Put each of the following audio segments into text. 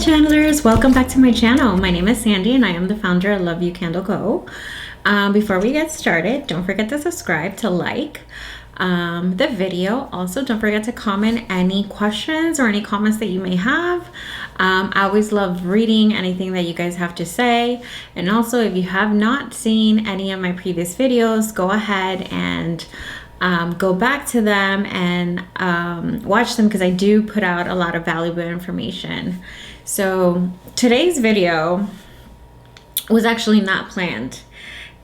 Chandlers, welcome back to my channel. My name is Sandy and I am the founder of Love You Candle Co. Before we get started, don't forget to subscribe, to like the video. Also, don't forget to comment any questions or any comments that you may have. I always love reading anything that you guys have to say. And also, if you have not seen any of my previous videos, go ahead and go back to them and watch them, because I do put out a lot of valuable information. So today's video was actually not planned.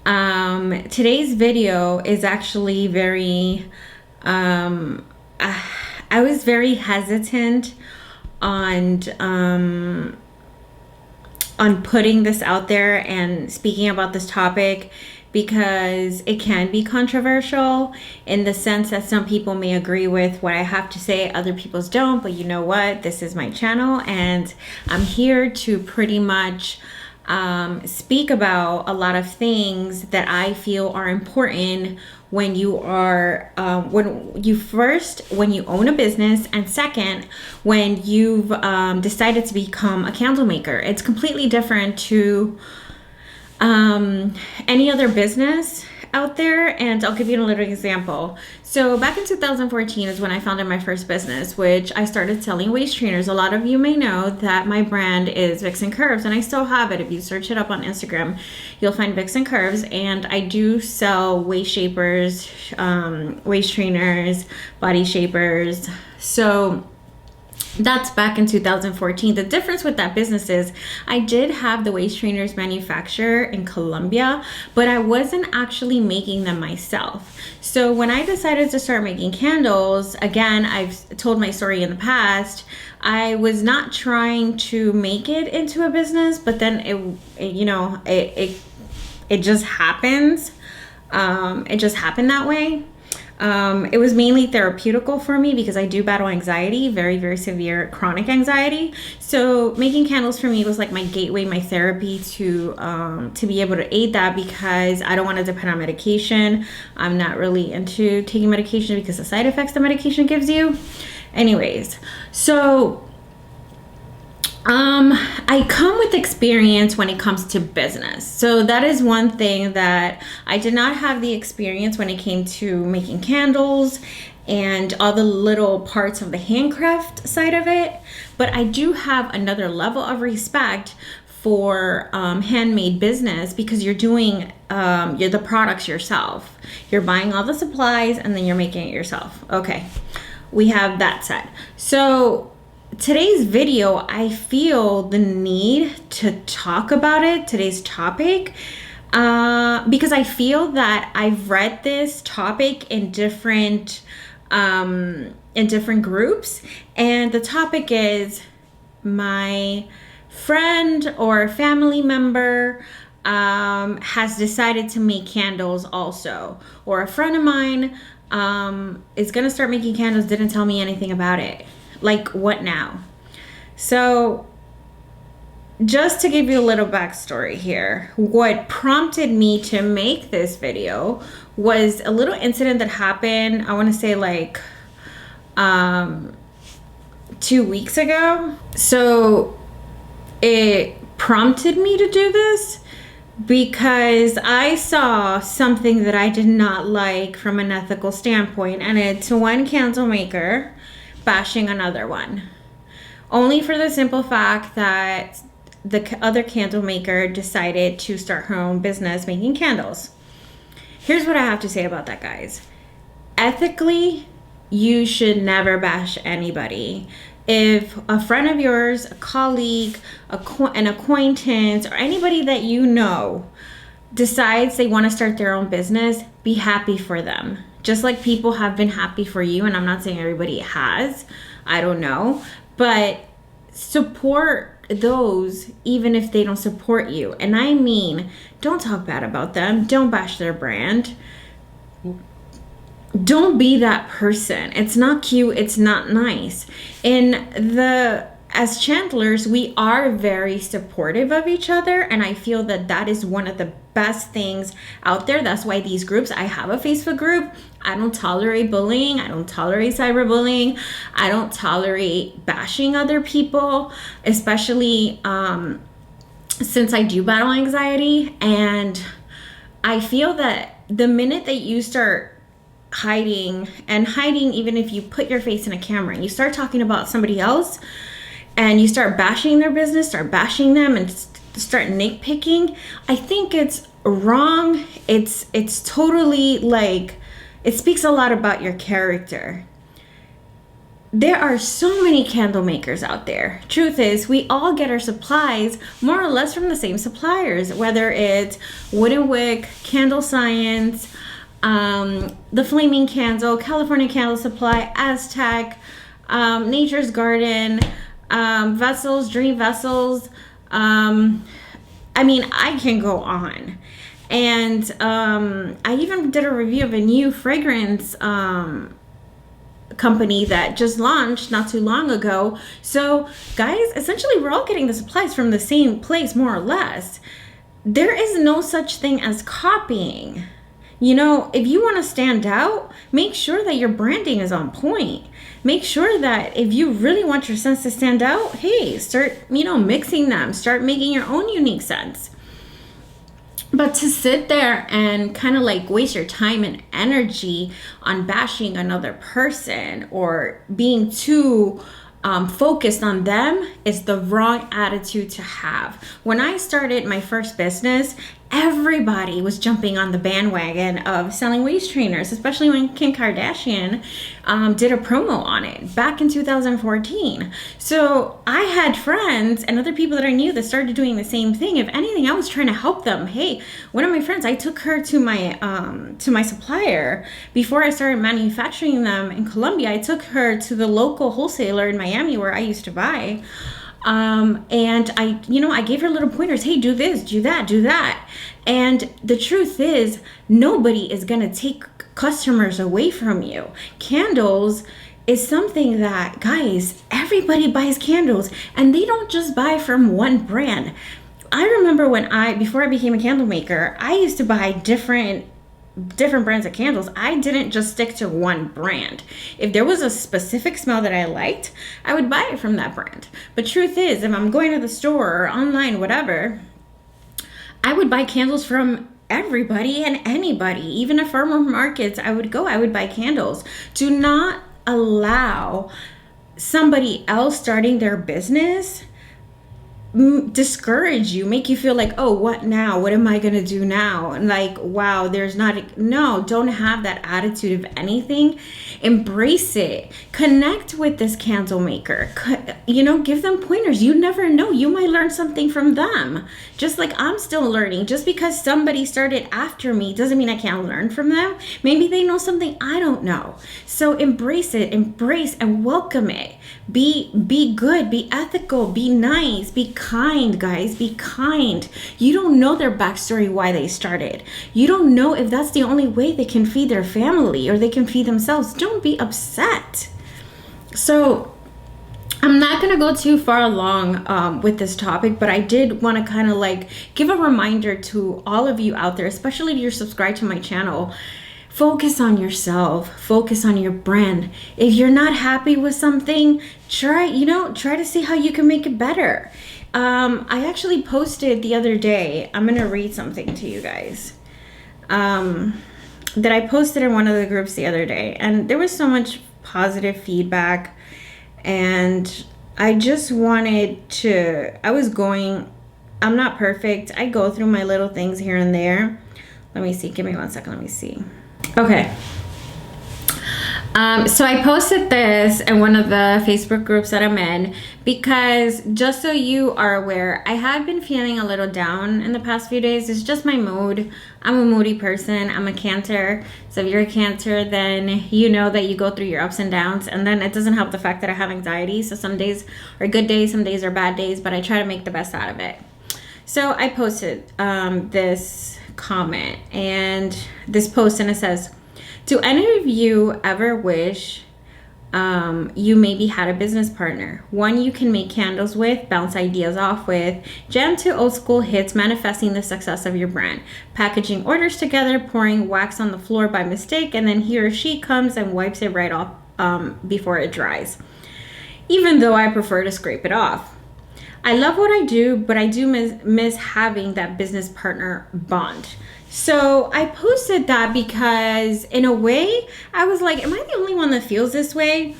Today's video is actually very, I was very hesitant on putting this out there and speaking about this topic, because it can be controversial in the sense that some people may agree with what I have to say, other people don't. But you know what? This is my channel and I'm here to pretty much speak about a lot of things that I feel are important when you are when you own a business, and second, when you've decided to become a candle maker. It's completely different to any other business out there, and I'll give you a little example. So back in 2014 is when I founded my first business, which I started selling waist trainers. A lot of you may know that my brand is Vixen Curves, and I still have it. If you search it up on Instagram, you'll find Vixen Curves, and I do sell waist shapers, waist trainers, body shapers. So that's back in 2014. The difference with that business is I did have the waist trainers manufacturer in Colombia, but I wasn't actually making them myself. So when I decided to start making candles, again, I've told my story in the past, I was not trying to make it into a business, but then it just happens. It just happened that way. It was mainly therapeutical for me because I do battle anxiety, very, very severe chronic anxiety. So making candles for me was like my gateway, my therapy to be able to aid that, because I don't want to depend on medication. I'm not really into taking medication because the side effects the medication gives you. Anyways, so I come with experience when it comes to business. So that is one thing that I did not have the experience when it came to making candles and all the little parts of the handcraft side of it. But I do have another level of respect for handmade business, because you're doing you're the products yourself. You're buying all the supplies and then you're making it yourself. Okay, we have that set. So today's video, I feel the need to talk about it, today's topic, because I feel that I've read this topic in different groups, and the topic is my friend or family member has decided to make candles also, or a friend of mine is gonna start making candles, didn't tell me anything about it. Like, what now? So just to give you a little backstory here, what prompted me to make this video was a little incident that happened, I want to say like 2 weeks ago. So it prompted me to do this because I saw something that I did not like from an ethical standpoint, and it's one candle maker bashing another one, only for the simple fact that the other candle maker decided to start her own business making candles. Here's what I have to say about that, guys. Ethically, you should never bash anybody. If a friend of yours, a colleague, an acquaintance, or anybody that you know decides they want to start their own business, be happy for them. Just like people have been happy for you, and I'm not saying everybody has, I don't know, but support those even if they don't support you. And I mean, don't talk bad about them, don't bash their brand, don't be that person. It's not cute, it's not nice. As chandlers, we are very supportive of each other, and I feel that that is one of the best things out there. That's why these groups, I have a Facebook group. I don't tolerate bullying. I don't tolerate cyberbullying. I don't tolerate bashing other people, especially since I do battle anxiety. And I feel that the minute that you start hiding even if you put your face in a camera and you start talking about somebody else and you start bashing their business, start bashing them and start nitpicking, I think it's wrong. It's totally like, it speaks a lot about your character. There are so many candle makers out there. Truth is, we all get our supplies more or less from the same suppliers, whether it's Wooden Wick, Candle Science, the Flaming Candle, California Candle Supply, Aztec, Nature's Garden, Vessels, Dream Vessels. I mean, I can go on. And I even did a review of a new fragrance company that just launched not too long ago. So guys, essentially we're all getting the supplies from the same place, more or less. There is no such thing as copying. You know, if you want to stand out, make sure that your branding is on point. Make sure that if you really want your scents to stand out, hey, start, mixing them, start making your own unique scents. But to sit there and kind of like waste your time and energy on bashing another person or being too focused on them is the wrong attitude to have. When I started my first business, everybody was jumping on the bandwagon of selling waist trainers, especially when Kim Kardashian did a promo on it back in 2014. So I had friends and other people that I knew that started doing the same thing. If anything, I was trying to help them. Hey, one of my friends, I took her to my supplier before I started manufacturing them in Colombia. I took her to the local wholesaler in Miami where I used to buy. And I gave her little pointers. Hey, do this, do that, do that. And the truth is, nobody is going to take customers away from you. Candles is something that, guys, everybody buys candles and they don't just buy from one brand. I remember before I became a candle maker, I used to buy different brands of candles. I didn't just stick to one brand. If there was a specific smell that I liked, I would buy it from that brand. But truth is, if I'm going to the store or online, whatever, I would buy candles from everybody and anybody. Even at farmer markets, I would buy candles. Do not allow somebody else starting their business discourage you, make you feel like, oh, what now? What am I gonna do now? And like, wow, don't have that attitude of anything. Embrace it. Connect with this candle maker. Give them pointers. You never know, you might learn something from them. Just like I'm still learning. Just because somebody started after me doesn't mean I can't learn from them. Maybe they know something I don't know. So embrace it, embrace and welcome it. Be good, be ethical, be nice, be kind, guys, be kind. You don't know their backstory, why they started. You don't know if that's the only way they can feed their family or they can feed themselves. Don't be upset. So I'm not going to go too far along with this topic, but I did want to kind of like give a reminder to all of you out there, especially if you're subscribed to my channel. Focus on yourself, focus on your brand. If you're not happy with something, try to see how you can make it better. I actually posted the other day, I'm going to read something to you guys, that I posted in one of the groups the other day, and there was so much positive feedback, and I just wanted to, I'm not perfect. I go through my little things here and there. Let me see, give me 1 second, let me see. Okay. So I posted this in one of the Facebook groups that I'm in because, just so you are aware, I have been feeling a little down in the past few days. It's just my mood. I'm a moody person. I'm a Cancer. So if you're a Cancer, then you know that you go through your ups and downs, and then it doesn't help the fact that I have anxiety. So some days are good days, some days are bad days, but I try to make the best out of it. So I posted this comment and this post, and it says, do any of you ever wish you maybe had a business partner, one you can make candles with, bounce ideas off with, jam to old school hits, manifesting the success of your brand, packaging orders together, pouring wax on the floor by mistake, and then he or she comes and wipes it right off before it dries. Even though I prefer to scrape it off. I love what I do, but I do miss having that business partner bond. So I posted that because in a way, I was like, am I the only one that feels this way?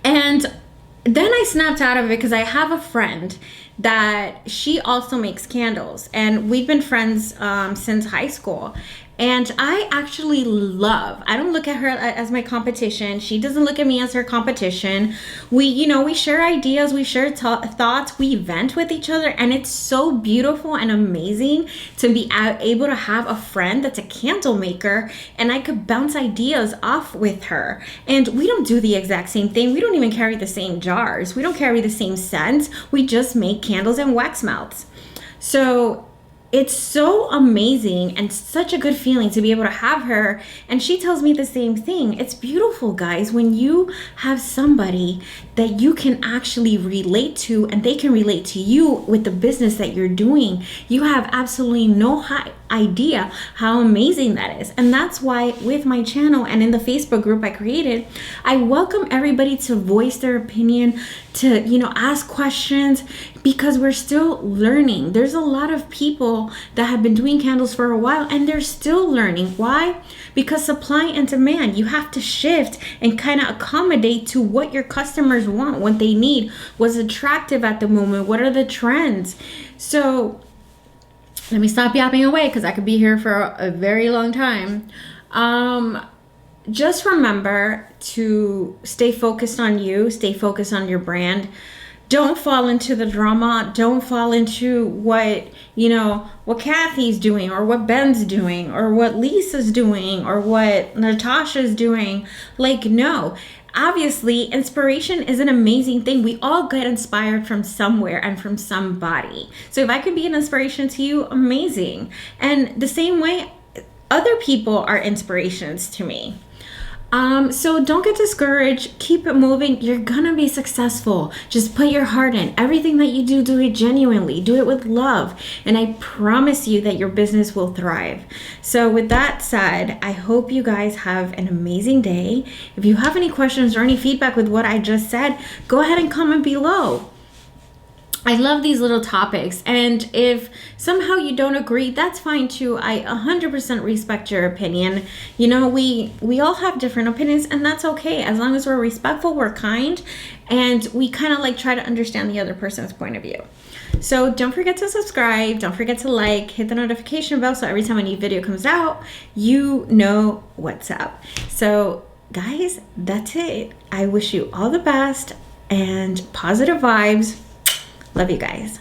And then I snapped out of it because I have a friend that she also makes candles, and we've been friends since high school. And I actually I don't look at her as my competition. She doesn't look at me as her competition. We share ideas, we share thoughts, we vent with each other. And it's so beautiful and amazing to be able to have a friend that's a candle maker, and I could bounce ideas off with her. And we don't do the exact same thing. We don't even carry the same jars. We don't carry the same scents. We just make candles and wax melts. So it's so amazing and such a good feeling to be able to have her. And she tells me the same thing. It's beautiful, guys, when you have somebody that you can actually relate to and they can relate to you with the business that you're doing. You have absolutely no idea how amazing that is. And that's why with my channel and in the Facebook group I created, I welcome everybody to voice their opinion, to ask questions, because we're still learning. There's a lot of people that have been doing candles for a while and they're still learning. Why? Because supply and demand, you have to shift and kind of accommodate to what your customers want, what they need, what's attractive at the moment, what are the trends. So let me stop yapping away because I could be here for a very long time. Just remember to stay focused on you, stay focused on your brand. Don't fall into the drama. Don't fall into what Kathy's doing, or what Ben's doing, or what Lisa's doing, or what Natasha's doing. No. Obviously, inspiration is an amazing thing. We all get inspired from somewhere and from somebody. So if I could be an inspiration to you, amazing. And the same way, other people are inspirations to me. So don't get discouraged. Keep it moving. You're gonna be successful. Just put your heart in. Everything that you do it genuinely. Do it with love. And I promise you that your business will thrive. So with that said, I hope you guys have an amazing day. If you have any questions or any feedback with what I just said, go ahead and comment below. I love these little topics, and if somehow you don't agree, that's fine too. I 100% respect your opinion. We all have different opinions, and that's okay. As long as we're respectful, we're kind, and we kind of try to understand the other person's point of view. So don't forget to subscribe, don't forget to hit the notification bell so every time a new video comes out, you know what's up. So guys, that's it. I wish you all the best and positive vibes. Love you guys.